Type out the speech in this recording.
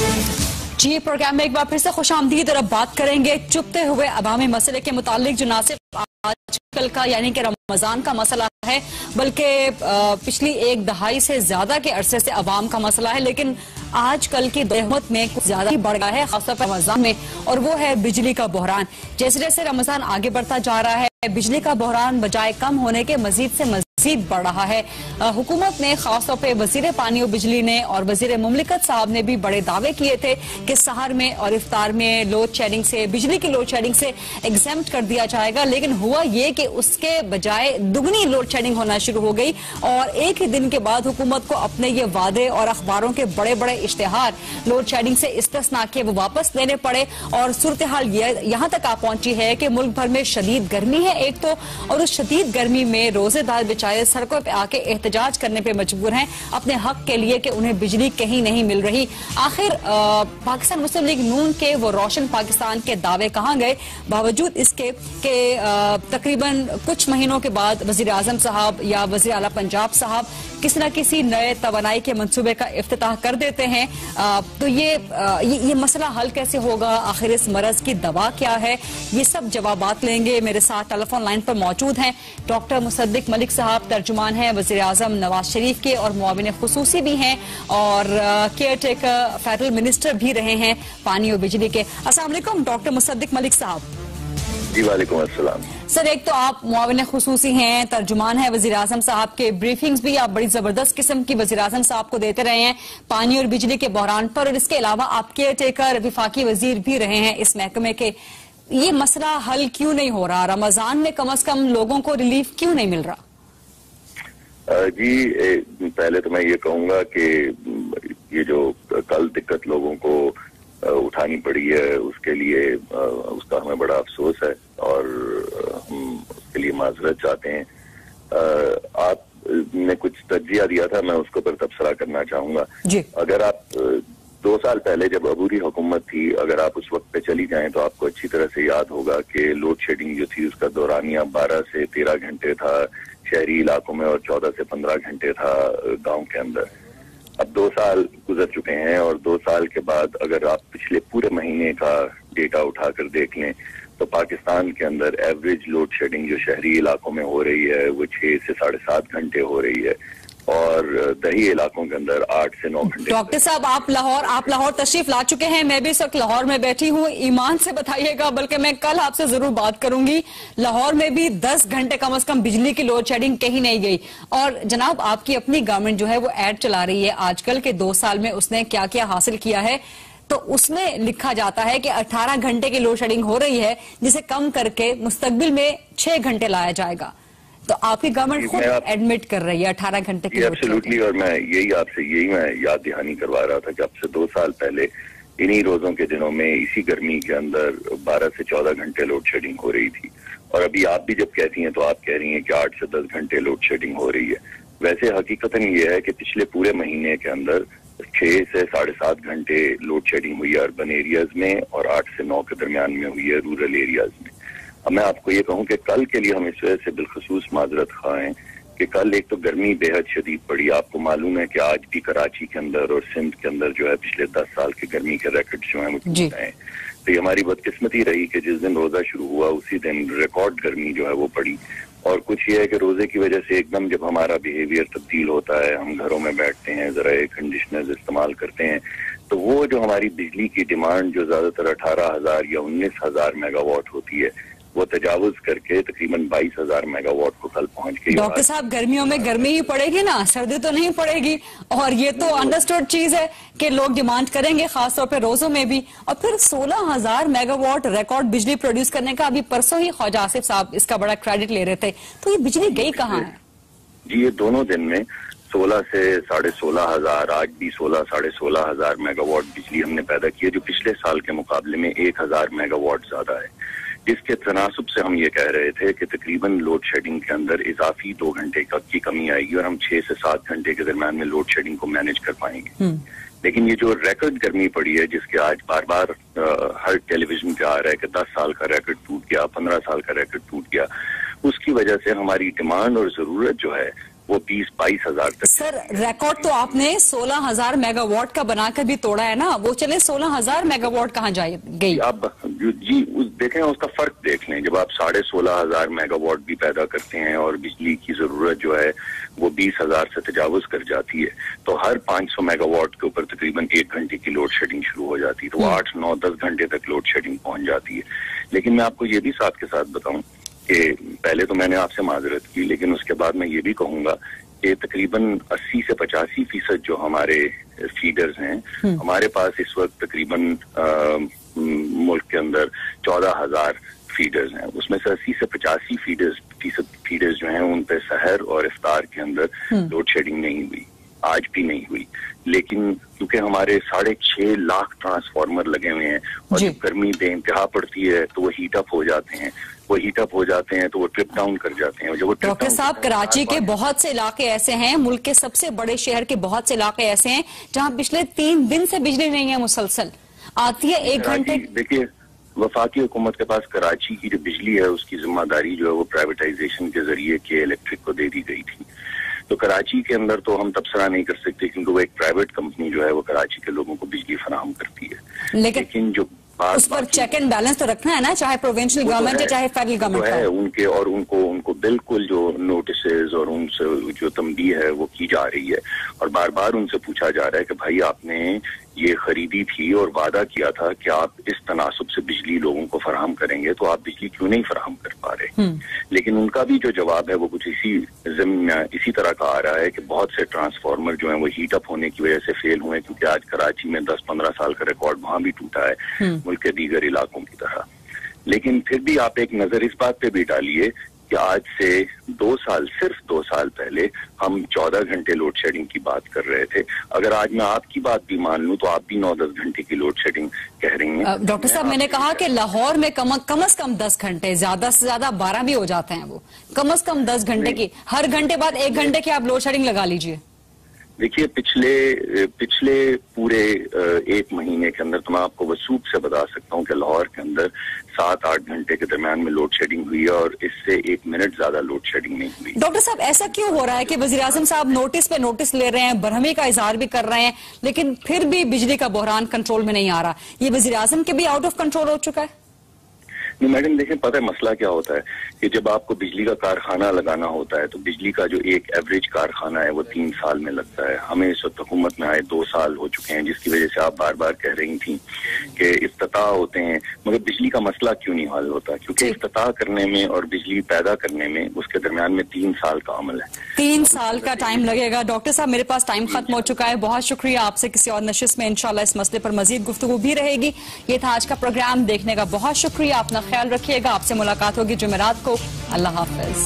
जी, programme में एक बार फिर से खुशामदीद और अब बात करेंगे चुपते हुए अवामी मसले के मुतालिक, जो ना सिर्फ आजकल का यानी कि रमजान का मसला है बल्कि पिछली एक दहाई से ज्यादा के अरसे से अवाम का मसला है, लेकिन आजकल की दहमत में कुछ ज्यादा ही बढ़ गया है, खासतौर पर रमजान में, और वो है बिजली का बहरान। जैसे जैसे रमजान आगे बढ़ता जा रहा है, बिजली का बहरान बजाय कम होने के मजीद से मजीद बढ़ रहा है। हुकूमत ने खासतौर पर वजीर पानी और बिजली ने और वजीर मुमलिकत साहब ने भी बड़े दावे किए थे कि सहर में और इफ्तार में लोड शेडिंग से, बिजली की लोड शेडिंग से एग्जेम्प्ट कर दिया जाएगा, लेकिन हुआ ये कि उसके बजाय दुगनी लोड शेडिंग होना शुरू हो गई और एक ही दिन के बाद हुकूमत को अपने ये वादे और अखबारों के बड़े बड़े इश्तेहार लोड शेडिंग से इस्तिस्ना के वो वापस लेने पड़े। और सूरत हाल यहाँ तक आ पहुंची है कि मुल्क भर में शदीद गर्मी है एक तो, और उस शदीद गर्मी में रोजेदार बेचारे सड़कों पे आके एहतजाज करने पे मजबूर हैं अपने हक के लिए कि उन्हें बिजली कहीं नहीं मिल रही। आखिर पाकिस्तान मुस्लिम लीग नून के वो रोशन पाकिस्तान के दावे कहाँ गए, बावजूद इसके कि तकरीबन कुछ महीनों के बाद वजीर आजम साहब या वजीर आला पंजाब साहब किसी न किसी नए तवानाई के मंसूबे का इफ्तिताह कर देते हैं। तो ये मसला हल कैसे होगा, आखिर इस मरज की दवा क्या है, ये सब जवाबात लेंगे। मेरे साथ टेलीफोन लाइन पर मौजूद हैं डॉक्टर मुसद्दिक मलिक साहब, तर्जुमान हैं वजीर आजम नवाज शरीफ के और मुआविन खुसूसी भी हैं और केयर टेकर फेडरल मिनिस्टर भी रहे हैं पानी और बिजली के। अस्सलाम वालेकुम डॉक्टर मुसद्दिक मलिक साहब। जी वालेकुम अस्सलाम। सर, एक तो आप मुआविन खुसूसी हैं, तर्जुमान है वजीर आजम साहब के, ब्रीफिंग्स भी आप बड़ी जबरदस्त किस्म की वजीर आजम साहब को देते रहे हैं पानी और बिजली के बहरान पर, और इसके अलावा आप केयर टेकर विफाकी वजीर भी रहे हैं इस महकमे के। ये मसला हल क्यों नहीं हो रहा? रमजान में कम अज कम लोगों को रिलीफ क्यों नहीं मिल रहा? जी, पहले तो मैं ये कहूंगा कि ये जो कल दिक्कत लोगों को उठानी पड़ी है उसके लिए उसका हमें बड़ा अफसोस है और हम उसके लिए माजरत चाहते हैं। आपने कुछ तज्जिया दिया था, मैं उसके ऊपर तबसरा करना चाहूंगा। अगर आप 2 साल पहले जब अबूरी हुकूमत थी, अगर आप उस वक्त पे चली जाएं तो आपको अच्छी तरह से याद होगा कि लोड शेडिंग जो थी उसका दौरानिया 12 से 13 घंटे था शहरी इलाकों में और 14 से 15 घंटे था गांव के अंदर। अब 2 साल गुजर चुके हैं और 2 साल के बाद अगर आप पिछले पूरे महीने का डेटा उठाकर देख लें तो पाकिस्तान के अंदर एवरेज लोड शेडिंग जो शहरी इलाकों में हो रही है वो 6 से 7.5 घंटे हो रही है और दही इलाकों के अंदर 8 से 9 घंटे। डॉक्टर साहब, आप लाहौर तशरीफ ला चुके हैं, मैं भी इस वक्त लाहौर में बैठी हूँ। ईमान से बताइएगा, बल्कि मैं कल आपसे जरूर बात करूंगी, लाहौर में भी 10 घंटे कम से कम बिजली की लोड शेडिंग कहीं नहीं गई। और जनाब, आपकी अपनी गवर्नमेंट जो है वो ऐड चला रही है आजकल के 2 साल में उसने क्या क्या हासिल किया है, तो उसमें लिखा जाता है कि 18 घंटे की लोड शेडिंग हो रही है जिसे कम करके मुस्तकबिल में 6 घंटे लाया जाएगा। तो आपकी गवर्नमेंट खुद एडमिट कर रही है 18 घंटे की लोड शेडिंग। और मैं याद दहानी करवा रहा था कि अब से 2 साल पहले इन्हीं रोजों के दिनों में इसी गर्मी के अंदर 12 से 14 घंटे लोड शेडिंग हो रही थी और अभी आप भी जब कहती हैं तो आप कह रही हैं कि 8 से 10 घंटे लोड शेडिंग हो रही है। वैसे हकीकतन ये है कि पिछले पूरे महीने के अंदर 6 से 7.5 घंटे लोड शेडिंग हुई है अर्बन एरियाज में और 8 से 9 के दरमियान में हुई है रूरल एरियाज में। अब मैं आपको ये कहूं कि कल के लिए हम इस वजह से बिलखसूस माजरत खा हैं कि कल एक तो गर्मी बेहद शदीद पड़ी। आपको मालूम है कि आज भी कराची के अंदर और सिंध के अंदर जो है पिछले 10 साल के गर्मी के रिकॉर्ड जो है वो टूट गए। तो ये हमारी बदकिस्मती रही कि जिस दिन रोजा शुरू हुआ उसी दिन रिकॉर्ड गर्मी जो है वो पड़ी। और कुछ ये है कि रोजे की वजह से एकदम जब हमारा बिहेवियर तब्दील होता है, हम घरों में बैठते हैं, जरा एयर कंडीशनर्स इस्तेमाल करते हैं, तो वो जो हमारी बिजली की डिमांड जो ज्यादातर 18,000 या 19,000 मेगावाट होती है वो तजावुज करके तकरीबन 22,000 मेगावाट को कल पहुंच गई। डॉक्टर साहब, गर्मियों में गर्मी ही पड़ेगी ना, सर्दी तो नहीं पड़ेगी, और ये तो अंडरस्टूड चीज है कि लोग डिमांड करेंगे खासतौर पे रोजों में भी। और फिर 16,000 मेगावाट रिकॉर्ड बिजली प्रोड्यूस करने का अभी परसों ही ख्वाजा आसिफ साहब इसका बड़ा क्रेडिट ले रहे थे, तो ये बिजली गई कहाँ है? जी, ये दोनों दिन में 16 से 16,500, आज भी 16, 16,500 मेगावाट बिजली हमने पैदा की है, जो पिछले साल के मुकाबले में 1,000 मेगावाट ज्यादा है। जिसके तनासुब से हम ये कह रहे थे कि तकरीबन लोड शेडिंग के अंदर इजाफी 2 घंटे की कमी आएगी और हम 6 से 7 घंटे के दरम्यान में लोड शेडिंग को मैनेज कर पाएंगे। लेकिन ये जो रिकॉर्ड गर्मी पड़ी है जिसके आज बार बार हर टेलीविजन पे आ रहा है कि 10 साल का रिकॉर्ड टूट गया, 15 साल का रिकॉर्ड टूट गया, उसकी वजह से हमारी डिमांड और जरूरत जो है वो 20-22 हजार तक। सर रिकॉर्ड तो आपने 16,000 मेगावाट का बनाकर भी तोड़ा है ना, वो चले 16,000 मेगावाट कहाँ गई? आप जी देखें, उसका फर्क देख लें। जब आप 16,500 मेगावाट भी पैदा करते हैं और बिजली की जरूरत जो है वो 20,000 से तजावुज कर जाती है, तो हर 500 मेगावाट के ऊपर तकरीबन 1 घंटे की लोड शेडिंग शुरू हो जाती है, तो 8, 9, 10 घंटे तक लोड शेडिंग पहुंच जाती है। लेकिन मैं आपको ये भी साथ के साथ बताऊं कि पहले तो मैंने आपसे माजरत की, लेकिन उसके बाद मैं ये भी कहूंगा कि तकरीबन 80 से 85% जो हमारे फीडर्स हैं, हमारे पास इस वक्त तकरीबन मुल्क के अंदर 14,000 फीडर्स हैं। उसमें से 80 से 85 फीडर्स जो हैं उन पे सहर और इफ्तार के अंदर लोड शेडिंग नहीं हुई, आज भी नहीं हुई। लेकिन क्योंकि हमारे 6.5 लाख ट्रांसफार्मर लगे हुए हैं और जब गर्मी बेइंतहा पड़ती है तो वो हीट अप हो जाते हैं, तो वो ट्रिप डाउन कर जाते हैं। जब वो डॉक्टर साहब, कराची के बहुत से इलाके ऐसे हैं, मुल्क के सबसे बड़े शहर के बहुत से इलाके ऐसे हैं जहां पिछले 3 दिन से बिजली नहीं है, मुसलसल आती है 1 घंटे। देखिए, वफाकी हुकूमत के पास कराची की जो बिजली है उसकी जिम्मेदारी जो है वो प्राइवेटाइजेशन के जरिए के इलेक्ट्रिक को दे दी गई थी। तो कराची के अंदर तो हम तबसरा नहीं कर सकते क्योंकि वो एक प्राइवेट कंपनी जो है वो कराची के लोगों को बिजली फराहम करती है। लेकिन जो उस पर चेक एंड बैलेंस तो रखना है ना, चाहे प्रोविंशियल गवर्नमेंट या चाहे फेडरल गवर्नमेंट है उनके, और उनको बिल्कुल जो नोटिसेज और उनसे जो तंबीह है वो की जा रही है और बार बार उनसे पूछा जा रहा है कि भाई आपने ये खरीदी थी और वादा किया था कि आप इस तनासुब से बिजली लोगों को फराहम करेंगे, तो आप बिजली क्यों नहीं फराहम कर पा रहे? लेकिन उनका भी जो जवाब है वो कुछ इसी तरह का आ रहा है कि बहुत से ट्रांसफार्मर जो है वो हीट अप होने की वजह से फेल हुए, क्योंकि आज कराची में 10-15 साल का रिकॉर्ड वहां भी टूटा है मुल्क के दीगर इलाकों की तरह। लेकिन फिर भी आप एक नजर इस बात पे भी डालिए कि आज से 2 साल, सिर्फ 2 साल पहले हम 14 घंटे लोड शेडिंग की बात कर रहे थे। अगर आज मैं आपकी बात भी मान लूं तो आप भी 9-10 घंटे की लोड शेडिंग कह रही हैं। डॉक्टर साहब, मैंने कहा कि लाहौर में कम से कम 10 घंटे, ज्यादा से ज्यादा 12 भी हो जाते हैं, वो कम से कम 10 घंटे की, हर घंटे बाद 1 घंटे की आप लोड शेडिंग लगा लीजिए। देखिए, पिछले पूरे 1 महीने के अंदर तो मैं आपको वसूख से बता सकता हूँ कि लाहौर के अंदर 7-8 घंटे के दरमियान में लोड शेडिंग हुई है और इससे 1 मिनट ज्यादा लोड शेडिंग नहीं हुई। डॉक्टर साहब, ऐसा क्यों हो रहा है कि वज़ीर आज़म साहब नोटिस पे नोटिस ले रहे हैं, बरहमी का इजहार भी कर रहे हैं, लेकिन फिर भी बिजली का बहरान कंट्रोल में नहीं आ रहा? ये वज़ीर आज़म के भी आउट ऑफ कंट्रोल हो चुका है? नहीं मैडम, देखें, पता है मसला क्या होता है कि जब आपको बिजली का कारखाना लगाना होता है तो बिजली का जो एक एवरेज कारखाना है वो 3 साल में लगता है। हमें इस वक्त हुकूमत में आए 2 साल हो चुके हैं, जिसकी वजह से आप बार बार कह रही थी कि इफ्तिताह होते हैं, मगर बिजली का मसला क्यों नहीं हल होता? क्योंकि इफ्तिताह करने में और बिजली पैदा करने में उसके दरमियान में 3 साल का अमल है। 3 साल का टाइम लगेगा। डॉक्टर साहब, मेरे पास टाइम खत्म हो चुका है। बहुत शुक्रिया, आपसे किसी और नशिस्त में इंशाल्लाह इस मसले पर मजीद गुफ्तगू भी रहेगी। ये था आज का प्रोग्राम, देखने का बहुत शुक्रिया। अपना ख्याल रखिएगा, आपसे मुलाकात होगी जुमेरात को। अल्लाह हाफिज।